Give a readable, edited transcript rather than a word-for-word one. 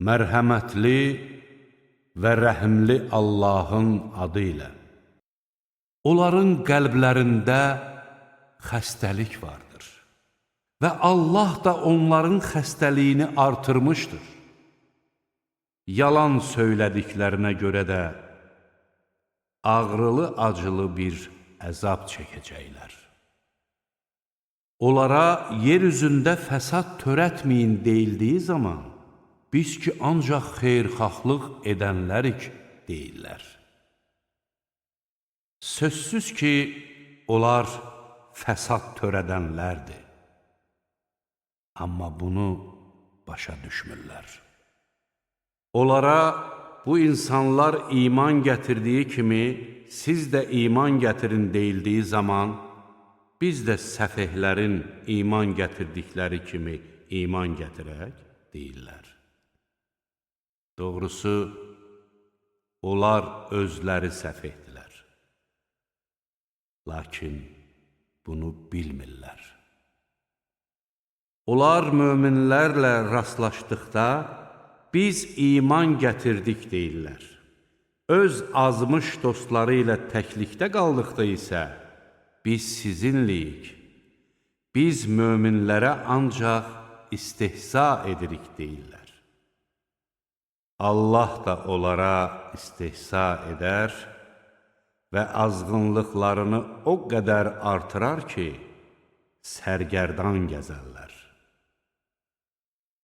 mərhəmətli və rəhimli Allahın adı ilə. Onların qəlblərində xəstəlik vardır və Allah da onların xəstəliyini artırmışdır. Yalan söylədiklərinə görə də ağrılı-acılı bir əzab çəkəcəklər. Onlara yer üzündə fəsad törətməyin deyildiyi zaman, biz ki ancaq xeyirxahlıq edənlərik deyirlər. Sözsüz ki, onlar fəsad törədənlərdir. Amma bunu başa düşmürlər. Onlara bu insanlar iman gətirdiyi kimi, siz də iman gətirin deyildiyi zaman, biz də səfehlərin iman gətirdikləri kimi iman gətirək deyirlər. Doğrusu, onlar özləri səfehdilər. Lakin bunu bilmirlər. Onlar möminlərlə rastlaşdıqda, biz iman gətirdik deyirlər. Öz azmış dostları ilə təklikdə qaldıqda isə, biz sizinliyik. Biz möminlərə ancaq istehza edirik deyirlər. Allah da onlara istehza edər və azğınlıqlarını o qədər artırar ki, sərgərdan gəzərlər.